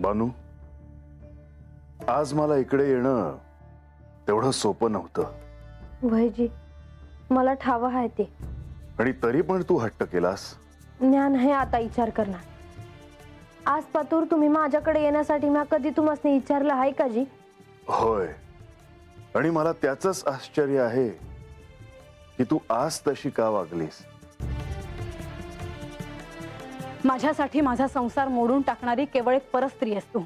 बानू, आज मला इकडे येणं तेवढं सोपं नव्हतं. भाईजी, मला ठाव आहे ते. आणि तरी पण तू हट्ट केलास. ज्ञान आहे आता विचार करणार. आज पातूर तुम्ही माझ्याकडे येण्यासाठी मी कधी तुम्हाला विचारलं आहे का जी? होय, आणि मला त्याचंच आश्चर्य आहे की तू आज तशी का वागलीस. माझ्यासाठी माझा संसार मोडून टाकणारी केवळ एक परस्त्री आहेस तू,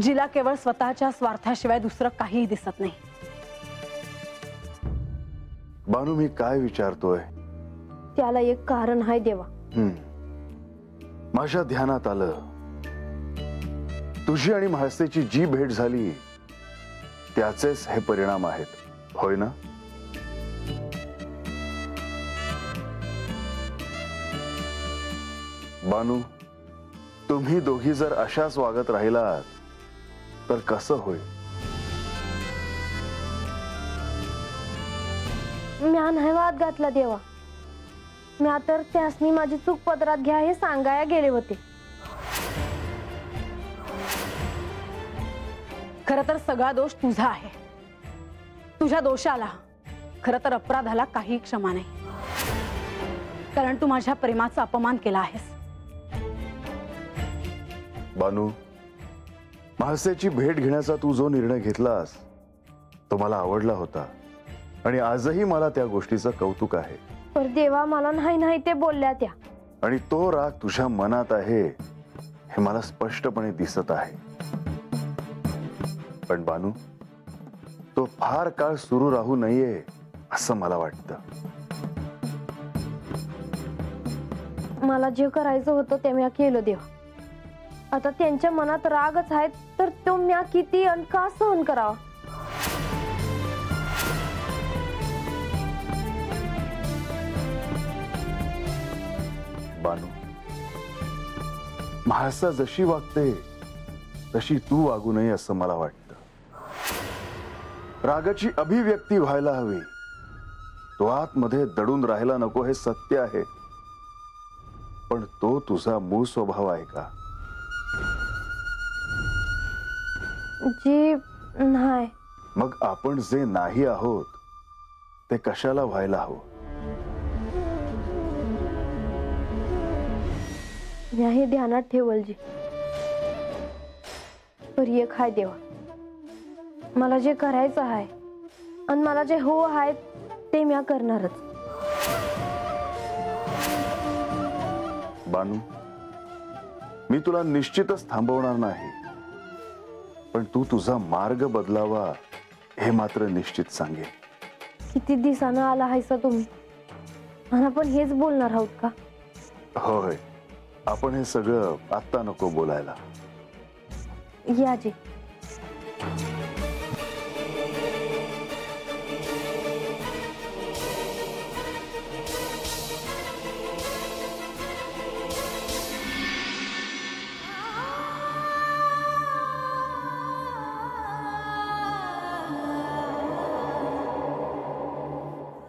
जिला केवळ स्वतःच्या स्वार्थाशिवाय दुसरं काहीही दिसत नाही. बानू, मी काय विचारतोय त्याला एक कारण आहे देवा. माझ्या ध्यानात आलं, तुझी आणि म्हाळसेची जी भेट झाली त्याचेच हे परिणाम आहेत, होय ना? बानू, तुम्ही दोघी जर अशाच वागत राहिलात तर कसं होईल? म्या नाही वाद घातला देवा. म्या तर त्यासनी माझी चूक पदरात घ्या हे सांगाया गेले होते. खरं तर सगळा दोष तुझा आहे. तुझ्या दोषाला, खरं तर अपराधाला काही क्षमा नाही, कारण तू माझ्या प्रेमाचा अपमान केला आहेस. बानू, म्हाळसेची भेट घेण्याचा तू जो निर्णय घेतलास तो मला आवडला होता, आणि आजही मला त्या गोष्टीचं कौतुक आहे. पर देवा, मला नाही ते बोलल्या त्या. आणि तो राग तुझ्या मनात आहे हे मला स्पष्टपणे दिसत आहे. पण बानू, तो फार काळ सुरू राहू नये असं मला वाटतं. मला जे करायचं होतं ते म्या केलं देवा. आता त्यांच्या मनात रागच आहे तर तो म्या किती आणि का सहन करावा? बानू, म्हाळसा जशी वागते तशी तू वागू नये असं मला वाटतं. रागाची अभिव्यक्ती व्हायला हवी, तो आतमध्ये दडून राहायला नको हे सत्य आहे, पण तो तुझा मूळ स्वभाव आहे का? जी नाही. मग आपण जे नाही आहोत ते कशाला व्हायला हवं? म्या हे ध्यानात ठेवल जी. पर एक हाय देवा, मला जे करायचं आहे आणि मला जे हो आहे ते म्या करणारच. बानू, मी तुला निश्चितच थांबवणार नाही, पण तू तुझा मार्ग बदलावा हे मात्र निश्चित सांगेन. किती दिवसानं आला हायसा तुम्ही, आणि आपण हेच बोलणार आहोत का? होय, आपण हे सगळं आत्ता नको बोलायला. या जी.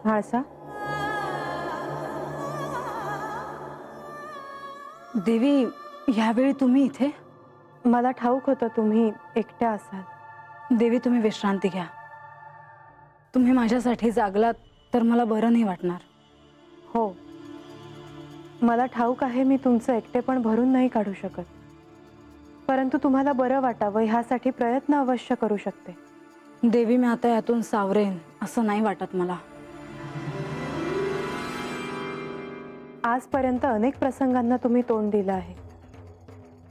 म्हाळसा, देवी, यावेळी तुम्ही इथे? मला ठाऊक होतं तुम्ही एकट्या असाल. देवी, तुम्ही विश्रांती घ्या. तुम्ही माझ्यासाठी जागलात तर मला बरं नाही वाटणार. हो, मला ठाऊक आहे मी तुमचं एकटेपण भरून नाही काढू शकत, परंतु तुम्हाला बरं वाटावं ह्यासाठी प्रयत्न अवश्य करू शकते. देवी, मी आता यातून सावरेन असं नाही वाटत मला. आजपर्यंत अनेक प्रसंगांना तुम्ही तोंड दिलं आहे,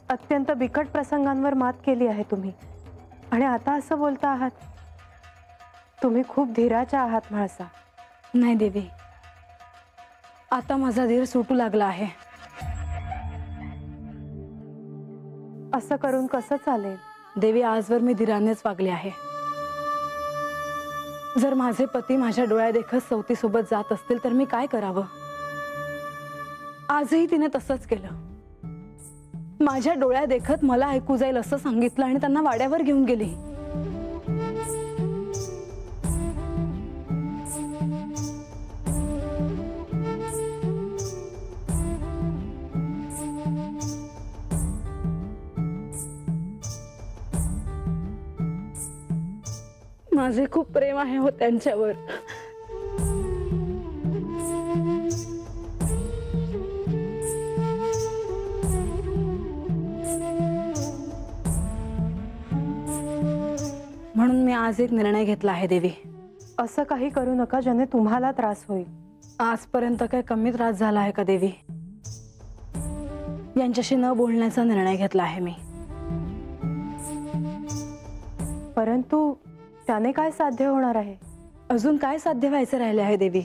अत्यंत बिकट प्रसंगांवर मात केली आहे तुम्ही, आणि आता असं बोलता आहात. तुम्ही खूप धीराच्या आहात म्हाळसा. नाही देवी, आता माझा धीर सुटू लागला आहे. असं करून कसं चालेल? देवी, आजवर मी धीरानेच वागले आहे. जर माझे पती माझ्या डोळ्यादेखत सवतीसोबत जात असतील तर मी काय करावं? आजही तिने तसंच केलं. माझ्या डोळ्यादेखत मला ऐकू जाईल असं सांगितलं आणि त्यांना वाड्यावर घेऊन गेली. माझे खूप प्रेम आहे हो त्यांच्यावर. म्हणून मी आज एक निर्णय घेतला आहे देवी. असं काही करू नका ज्याने तुम्हाला त्रास होईल. आजपर्यंत काही कमी त्रास झाला आहे का देवी? यांच्याशी न बोलण्याचा निर्णय घेतला आहे मी. परंतु त्याने काय साध्य होणार आहे? अजून काय साध्य व्हायचं राहिले आहे देवी?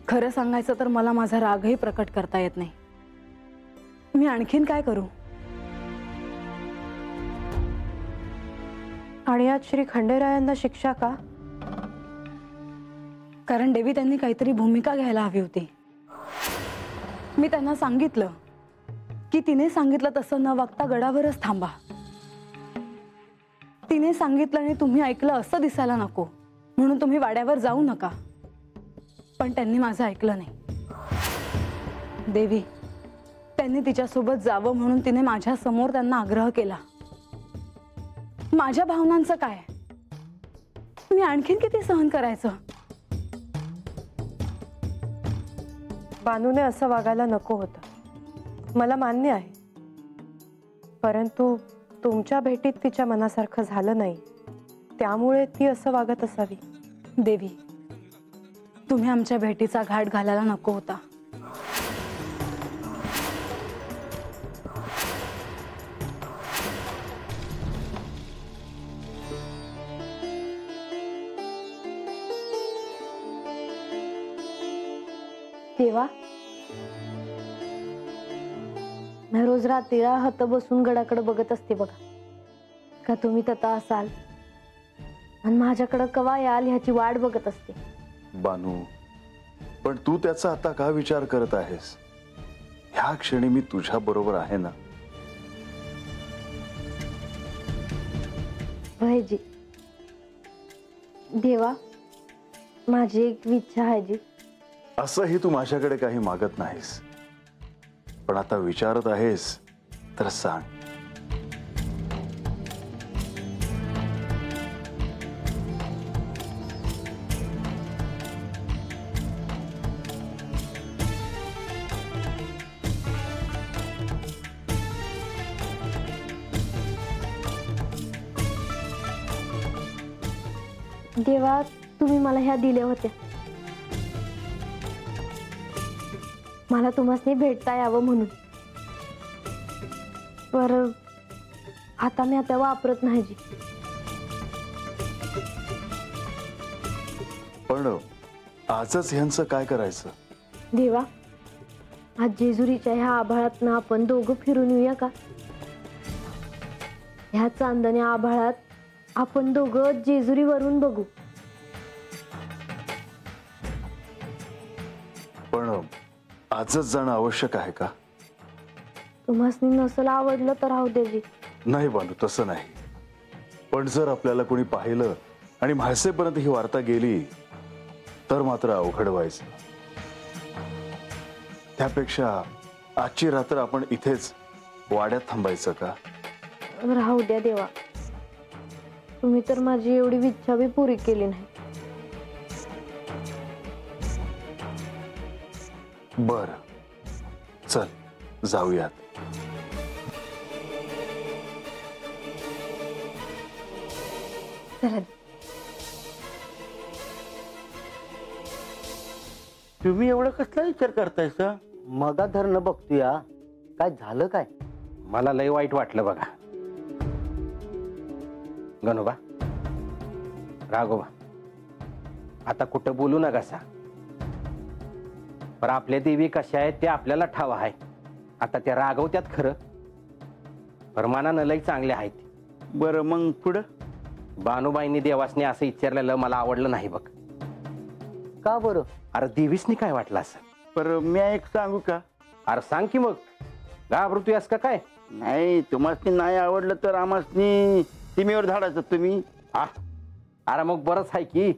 खरं सांगायचं तर मला माझा रागही प्रकट करता येत नाही. मी आणखीन काय करू? आणि आज श्री खंडेरायांना शिक्षा का? कारण देवी त्यांनी काहीतरी भूमिका घ्यायला हवी होती. मी त्यांना सांगितलं की तिने सांगितलं तसं न वागता गडावरच थांबा. तिने सांगितलं आणि तुम्ही ऐकलं असं दिसायला नको म्हणून तुम्ही वाड्यावर जाऊ नका. पण त्यांनी माझं ऐकलं नाही. देवी, त्यांनी तिच्यासोबत जावं म्हणून तिने माझ्या समोर त्यांना आग्रह केला. माझ्या भावनांचं काय? मी आणखीन किती सहन करायचं? बानूने असं वागायला नको होतं, मला मान्य आहे. परंतु तुमच्या भेटीत तिच्या मनासारखं झालं नाही, त्यामुळे ती असं वागत असावी. देवी, तुम्ही आमच्या भेटीचा घाट घालायला नको होता. देवा, मी रोज रात्रीला हात बसून गडाकडे बघत असते बघा. का तुम्ही तथा असाल आणि माझ्याकडे कवा याल ह्याची वाट बघत असते. बानू, पण तू त्याचा आता का विचार करत आहेस? ह्या क्षणी मी तुझ्या बरोबर आहे ना. भाईजी, देवा, माझी एक इच्छा आहे जी. असंही तू माझ्याकडे काही मागत नाहीस, पण आता विचारत आहेस तर सांग. देवा, तुम्ही मला ह्या दिल्या होत्या. मला तुम्हाला भेटता यावं म्हणून. पर आता मी आता वापरत नाही जी. पण आजच ह्यांचं काय करायचं? देवा, आज जेजुरीच्या ह्या आभाळात ना आपण दोघं फिरून येऊया का? ह्या चांदण्या आभाळात आपण दोघं जेजुरीवरून बघू. पण आजच जाणं आवश्यक आहे का? तुम्हाला नसल आवडलं तर राहू दे जी. नाही बानू, तसं नाही. पण जर आपल्याला कोणी पाहिलं आणि म्हाळसेपर्यंत ही वार्ता गेली तर मात्र अवघड व्हायचं. त्यापेक्षा आजची रात्र आपण इथेच वाड्यात थांबायचं का? राहू द्या देवा, तुम्ही तर माझी एवढी इच्छा बी पुरी केली नाही. बर, चल जाऊयात. चला. तुम्ही एवढं कसला विचार करताय सर? मगा धरणं बघतोया, काय झालं काय? मला लय वाईट वाटलं बघा. गणोबा, राघोबा, आता कुठं बोलू नका सा. पण आपल्या देवी कशा आहेत ते आपल्याला ठाव आहे. आता त्या रागवत्यात खरं, परमानानं लय चांगल्या आहेत. बरं, मग पुढं? बानूबाईंनी देवासने असं विचारलेलं मला आवडलं नाही बघ. का बरं? अरे देवीसनी काय वाटलं असं? पर मी एक सांगू का? अरे सांग की मग. घाबरतोयस का काय? नाही, तुम्हाला नाही आवडलं तर आम्हाला सीमेवर धाडायचं तुम्ही. अरे मग बरंच आहे की,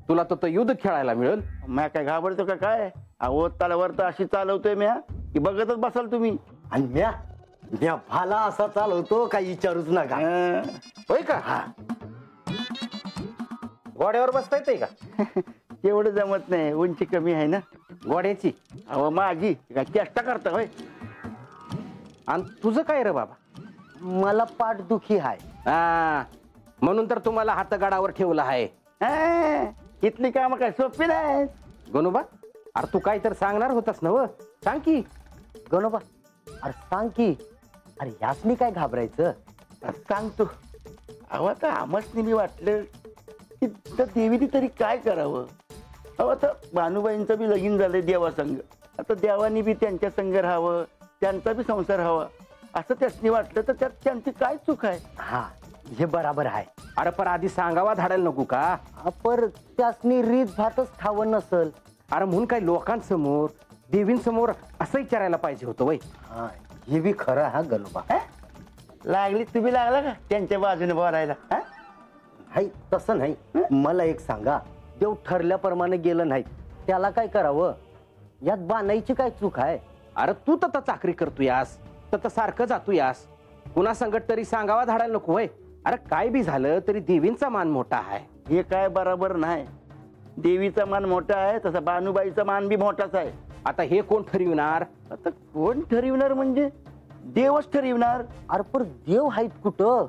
तुला तर युद्ध खेळायला मिळेल. म्या काय घाबरतो का काय? अहो तलावर तर अशी चालवतोय म्या की बघतच बसाल तुम्ही. आणि म्या भाला असा चालवतो, काही विचारूच नका. होय का? घोड्यावर बसता येतंय का? एवढं जमत नाही, उंची कमी आहे ना. घोड्याची? अहो माझी काय चेष्टा करता होय? आणि तुझं काय रे बाबा? मला पाठदुखी आहे. हा, म्हणून तर तुम्हाला हातगाडावर ठेवलं आहे. हा, इथली कामं काय सोपी नाही. गणोबा, अरे तू काय तर सांगणार होतास ना? सांग की. गणोबा, अरे सांग की. अरे यासनी काय घाबरायचं? सांगतो. अहो आता आमसनी मी वाटलं की त्या देवीने तरी काय करावं. अहो आता भानुबाईंचं बी लगीन झालंय देवासंग. आता देवानी बी त्यांच्या संग राहावं, त्यांचा बी संसार हवा असं त्यासनी वाटलं, तर त्यात त्यांची काय चूक आहे? हा, हे बराबर आहे. अरे पण आधी सांगावा धाडायला नको का? पर त्यासनी रीत भातच ठावं नसल. अरे म्हणून काय लोकांसमोर देवींसमोर असं विचारायला पाहिजे होतं वय. हा, हे बी खरं हा गणोबा. लागली तुम्ही लागला का त्यांच्या बाजूने बोलायला? हा? हाय तसं नाही. मला एक सांगा, देव ठरल्याप्रमाणे गेलं नाही, त्याला काय करावं? यात बाणाईची काय चूक आहे? अरे तू तर चाकरी करतो यास, तर सारखं जातो यास, कुणा संकट तरी सांगावा धाडायला नको वय. अरे काय बी झालं तरी देवींचा मान मोठा आहे. हे काय बरोबर नाही. देवीचा मान मोठा आहे, तसा बानुबाईचा मान बी मोठाच आहे. आता हे कोण ठरविणार? आता कोण ठरविणार म्हणजे देवच ठरविणार. अरे पर देव आहेत कुठं?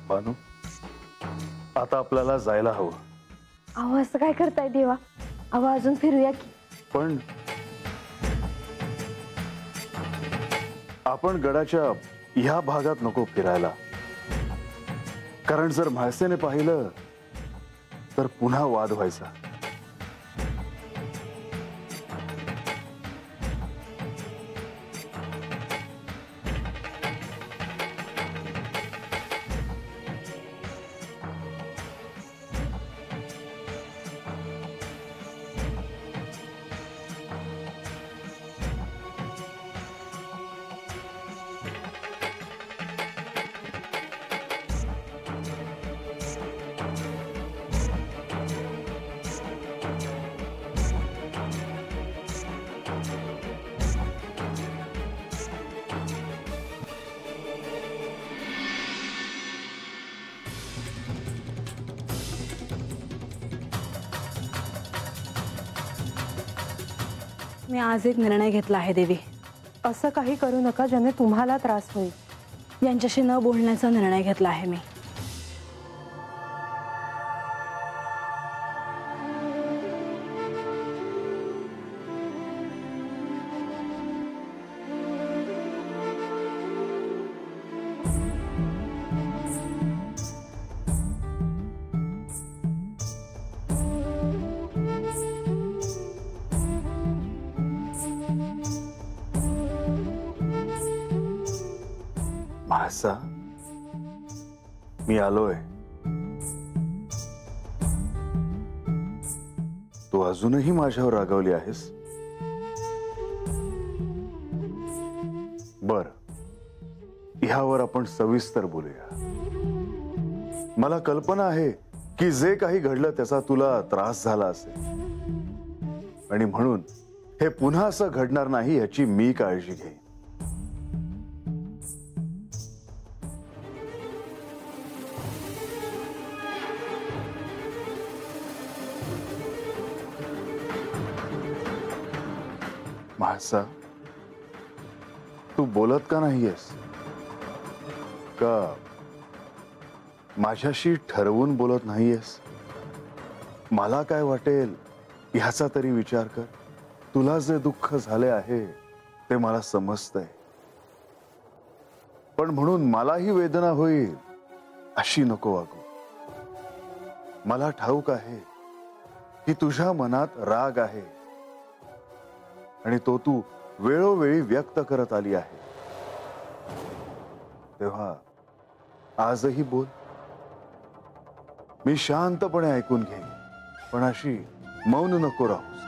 भानू, आता आपल्याला जायला हवं. अहो असं काय करताय देवा? अहो अजून फिरूया की. पण आपण गडाच्या ह्या भागात नको फिरायला, कारण जर म्हाळसेने पाहिलं तर पुन्हा वाद व्हायचा. मी आज एक निर्णय घेतला आहे देवी. असं काही करू नका ज्याने तुम्हाला त्रास होईल. यांच्याशी न बोलण्याचा निर्णय घेतला आहे मी. म्हाळसा, मी आलोय. तू अजूनही माझ्यावर रागावली आहेस? बर, ह्यावर आपण सविस्तर बोलूया. मला कल्पना आहे की जे काही घडलं त्याचा तुला त्रास झाला असेल, आणि म्हणून हे पुन्हा असं घडणार नाही याची मी काळजी घेईन. म्हाळसा, तू बोलत का नाहीयेस? का माझ्याशी ठरवून बोलत नाहीयेस? मला काय वाटेल ह्याचा तरी विचार कर. तुला जे दुःख झाले आहे ते मला समजतंय, पण म्हणून मलाही वेदना होईल अशी नको वागू. मला ठाऊक आहे की तुझ्या मनात राग आहे आणि तो तू वेळोवेळी व्यक्त करत आली आहे. तेव्हा आजही बोल. मी शांतपणे ऐकून घेईन, पण अशी मौन नको राहूस.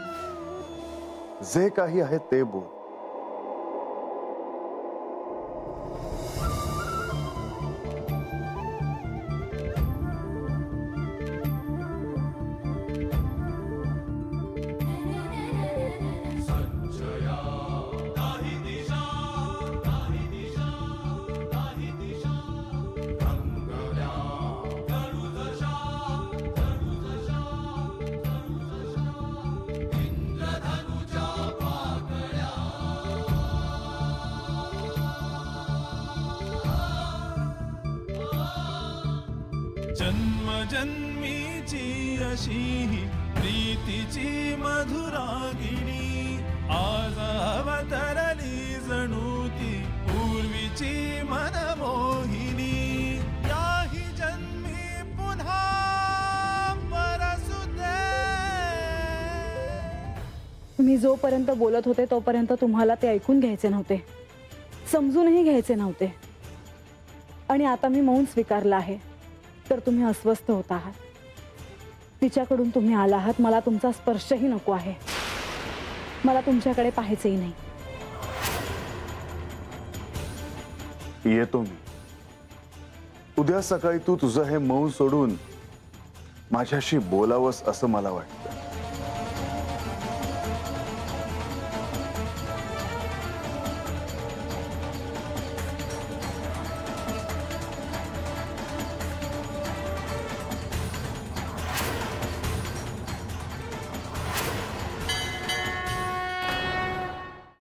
जे काही आहे ते बोल. जन्मजन्मीची अशी ही प्रीतीची मधुरागिणी आज अवतरली जणू ती पूर्वीची मनमोहिनी. याही जन्मी पुन्हा परसू दे. मी जोपर्यंत बोलत होते तोपर्यंत तुम्हाला ते ऐकून घ्यायचे नव्हते, समजूनही घ्यायचे नव्हते, आणि आता मी मौन स्वीकारलं आहे तर तुम्ही अस्वस्थ होत आहात. तिच्याकडून तुम्ही आला आहात, मला तुमचा स्पर्शही नको आहे. मला तुमच्याकडे पाहायचंही नाही. येतो मी. उद्या सकाळी तू तुझं हे मौन सोडून माझ्याशी बोलावंस असं मला वाटतं.